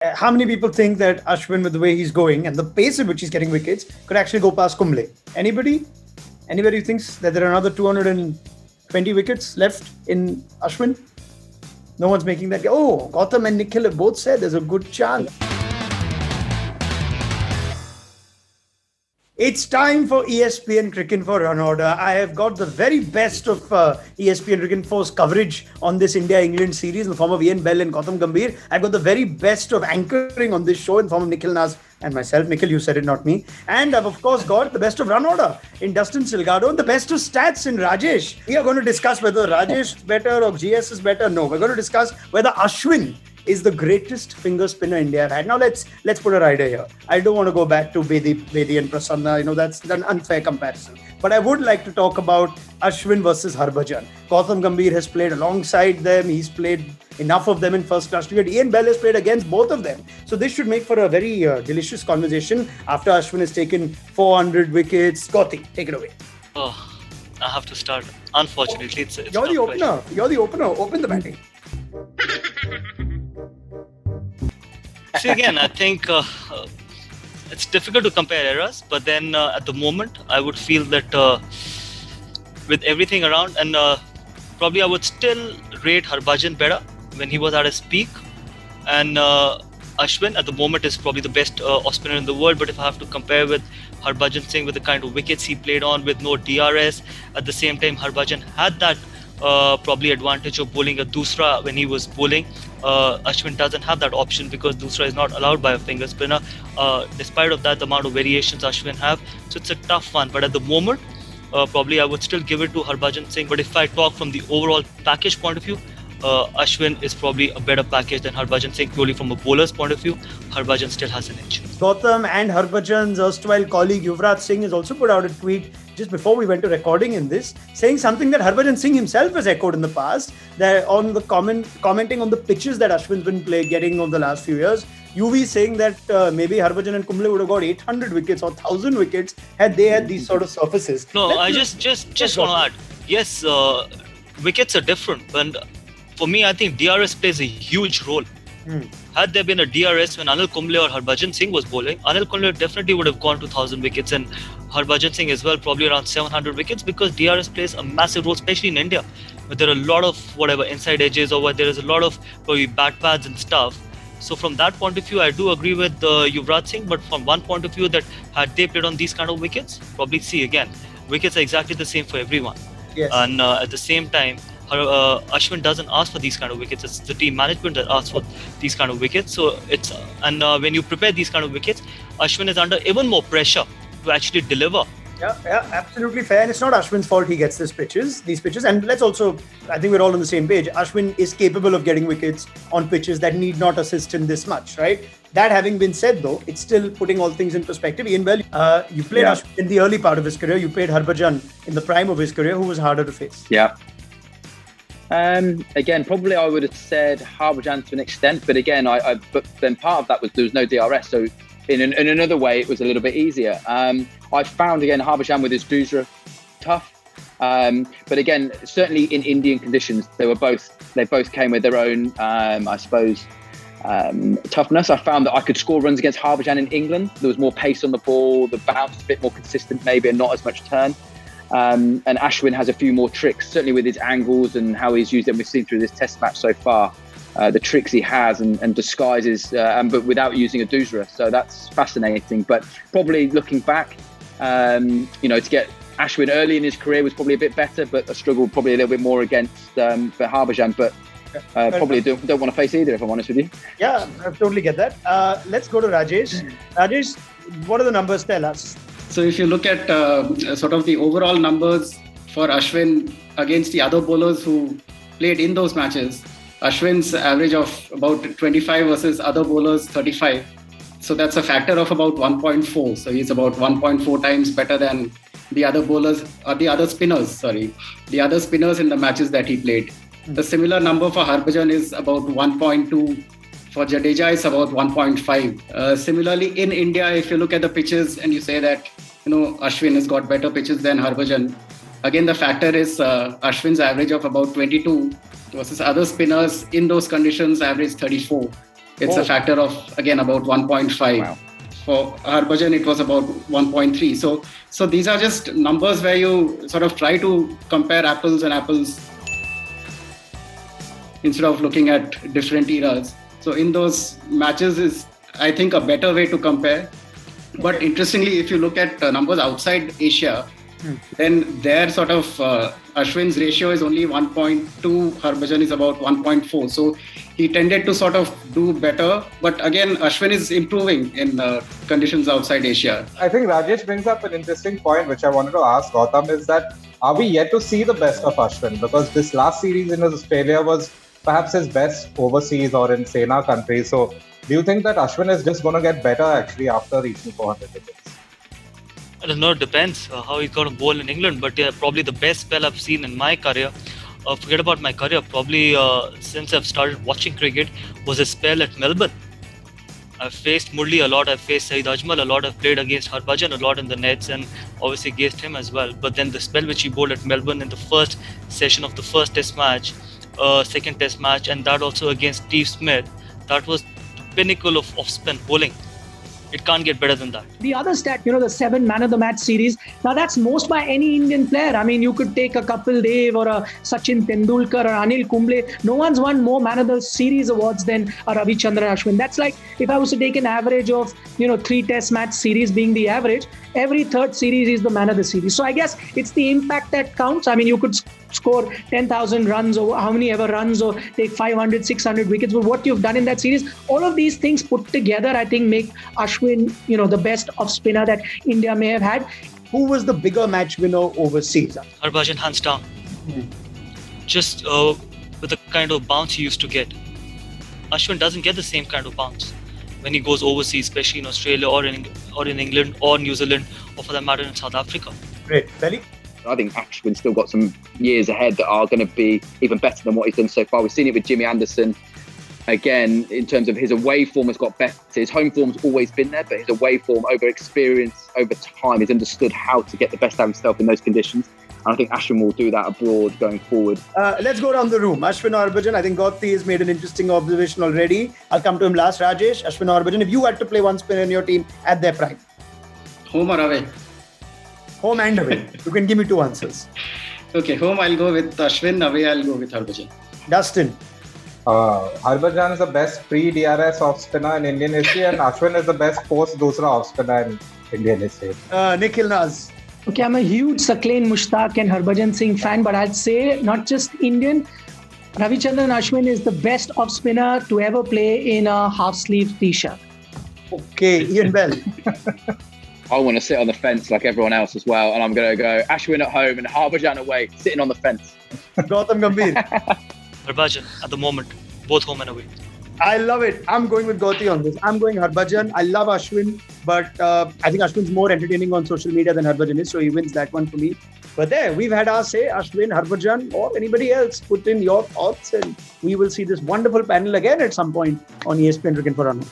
How many people think that Ashwin, with the way he's going and the pace at which he's getting wickets, could actually go past Kumble? Anybody? Anybody who thinks that there are another 220 wickets left in Ashwin? No one's making that. Oh, Gautam and Nikhil have both said there's a good chance. It's time for ESPN Cricinfo Runorder. I have got the very best of ESPN Cricinfo's coverage on this India-England series in the form of Ian Bell and Gautam Gambhir. I've got the very best of anchoring on this show in the form of Nikhil Naz and myself. Nikhil, you said it, not me. And I've, of course, got the best of Runorder in Dustin Silgado and the best of stats in Rajesh. We are going to discuss whether Rajesh is better or GS is better. No, we're going to discuss whether Ashwin is the greatest finger spinner India have had. Now let's put a rider here. I don't want to go back to Bedi and Prasanna. You know, that's an unfair comparison. But I would like to talk about Ashwin versus HARBHAJAN. Gautam Gambhir has played alongside them. He's played enough of them in first class cricket. Ian Bell has played against both of them. So this should make for a very delicious conversation after Ashwin has taken 400 wickets. Gautam, take it away. Oh, I have to start. Unfortunately, it's You're the opener. You're the opener. Open the batting. See, again, I think it's difficult to compare eras, but then at the moment, I would feel that with everything around, and probably I would still rate HARBHAJAN better when he was at his peak. And Ashwin at the moment is probably the best off-spinner in the world, but if I have to compare with HARBHAJAN Singh with the kind of wickets he played on with no DRS, at the same time HARBHAJAN had that probably advantage of bowling a Dusra when he was bowling. Ashwin doesn't have that option because Dusra is not allowed by a finger spinner. Despite of that, the amount of variations Ashwin have, so it's a tough one. But at the moment, probably I would still give it to HARBHAJAN Singh. But if I talk from the overall package point of view, Ashwin is probably a better package than HARBHAJAN Singh. Purely from a bowler's point of view, HARBHAJAN still has an edge. Gautam and HARBHAJAN's erstwhile colleague Yuvraj Singh has also put out a tweet just before we went to recording in this, saying something that HARBHAJAN Singh himself has echoed in the past, that on the commenting on the pitches that Ashwin's been getting over the last few years. UV saying that maybe HARBHAJAN and Kumble would have got 800 wickets or 1,000 wickets had they had these sort of surfaces. No, I just want to add, yes, wickets are different, and for me, I think DRS plays a huge role. Had there been a DRS when Anil Kumble or HARBHAJAN Singh was bowling, Anil Kumble definitely would have gone to 1,000 wickets, and HARBHAJAN Singh as well, probably around 700 wickets, because DRS plays a massive role, especially in India, where there are a lot of inside edges, or where there is a lot of probably bat pads and stuff. So from that point of view, I do agree with Yuvraj Singh, but from one point of view, that had they played on these kind of wickets, probably see again, wickets are exactly the same for everyone. Yes. And at the same time, Ashwin doesn't ask for these kind of wickets. It's the team management that asks for these kind of wickets. So it's when you prepare these kind of wickets, Ashwin is under even more pressure to actually deliver. Yeah, absolutely fair. And it's not Ashwin's fault he gets these pitches. And let's also, I think we're all on the same page. Ashwin is capable of getting wickets on pitches that need not assist him this much, right? That having been said, though, it's still putting all things in perspective. Ian Bell, you played Ashwin in the early part of his career. You played HARBHAJAN in the prime of his career. Who was harder to face? Yeah. Again, probably I would have said HARBHAJAN to an extent, but again, but then part of that was there was no DRS, so in another way it was a little bit easier. I found again HARBHAJAN with his Dusra tough, but again, certainly in Indian conditions, they both came with their own, I suppose, toughness. I found that I could score runs against HARBHAJAN in England. There was more pace on the ball, the bounce a bit more consistent, maybe, and not as much turn. And Ashwin has a few more tricks, certainly with his angles and how he's used them. We've seen through this test match so far, the tricks he has and disguises, but without using a Dusra. So that's fascinating. But probably looking back, to get Ashwin early in his career was probably a bit better, but I struggled probably a little bit more against for HARBHAJAN. But probably don't want to face either, if I'm honest with you. Yeah, I totally get that. Let's go to Rajesh. Rajesh, what do the numbers tell us? So if you look at sort of the overall numbers for Ashwin against the other bowlers who played in those matches, Ashwin's average of about 25 versus other bowlers 35. So that's a factor of about 1.4. So he's about 1.4 times better than the other bowlers, or the other spinners in the matches that he played. The similar number for HARBHAJAN is about 1.2. For Jadeja, it's about 1.5. Similarly, in India, if you look at the pitches and you say that, Ashwin has got better pitches than HARBHAJAN, again, the factor is Ashwin's average of about 22 versus other spinners in those conditions average 34. It's a factor of, again, about 1.5. Wow. For HARBHAJAN, it was about 1.3. So these are just numbers where you sort of try to compare apples and apples instead of looking at different eras. So in those matches is, I think, a better way to compare. But interestingly, if you look at numbers outside Asia, then their sort of Ashwin's ratio is only 1.2, HARBHAJAN is about 1.4. So he tended to sort of do better. But again, Ashwin is improving in conditions outside Asia. I think Rajesh brings up an interesting point, which I wanted to ask Gautam, is that are we yet to see the best of Ashwin? Because this last series in Australia was perhaps his best overseas or in Sena countries. So do you think that Ashwin is just going to get better actually after reaching 400 wickets? I don't know, it depends how he's going to bowl in England, but yeah, probably the best spell I've seen in my career, forget about my career, probably since I've started watching cricket, was a spell at Melbourne. I've faced Murli a lot, I've faced Saeed Ajmal a lot, I've played against HARBHAJAN a lot in the nets and obviously against him as well. But then the spell which he bowled at Melbourne in the first session of the first test match, second test match, and that also against Steve Smith, that was the pinnacle of off-spin bowling. It can't get better than that. The other stat, the 7 man of the match series. Now that's most by any Indian player. I mean, you could take a Kapil Dev or a Sachin Tendulkar or Anil Kumble. No one's won more man of the series awards than a Ravichandran Ashwin. That's like if I was to take an average of, 3 test match series being the average, every third series is the man of the series. So I guess it's the impact that counts. I mean, you could score 10,000 runs or how many ever runs or take 500, 600 wickets. But what you've done in that series, all of these things put together, I think make Ashwin, the best off spinner that India may have had. Who was the bigger match winner overseas? HARBHAJAN hands down. Just with the kind of bounce he used to get. Ashwin doesn't get the same kind of bounce when he goes overseas, especially in Australia or in England or New Zealand or for that matter in South Africa. Great. Belly? I think Ashwin's still got some years ahead that are going to be even better than what he's done so far. We've seen it with Jimmy Anderson. Again, in terms of his away form has got better. His home form's always been there, but his away form over experience, over time, he's understood how to get the best out of himself in those conditions. And I think Ashwin will do that abroad going forward. Let's go around the room. Ashwin or HARBHAJAN? I think Gautam has made an interesting observation already. I'll come to him last. Rajesh, Ashwin or HARBHAJAN, if you had to play one spinner in your team at their prime? Home or away? Home and away. You can give me 2 answers. Okay, home I'll go with Ashwin, away I'll go with HARBHAJAN. Dustin? HARBHAJAN is the best pre-DRS off-spinner in Indian history and Ashwin is the best post-Dusra off-spinner in Indian history. Nikhil Naz? Okay, I'm a huge Sakleen Mushtaq and Harbhajan Singh fan, but I'd say not just Indian. Ravichandran Ashwin is the best off-spinner to ever play in a half-sleeve t-shirt. Okay, Ian Bell? I want to sit on the fence like everyone else as well, and I'm going to go Ashwin at home and HARBHAJAN away, sitting on the fence. Gautam Gambhir? HARBHAJAN at the moment, both home and away. I love it. I'm going with Gautam on this. I'm going HARBHAJAN. I love Ashwin, but I think Ashwin's more entertaining on social media than HARBHAJAN is, so he wins that one for me. But there, we've had our say, Ashwin, HARBHAJAN, or anybody else. Put in your thoughts and we will see this wonderful panel again at some point on ESPN Cricinfo.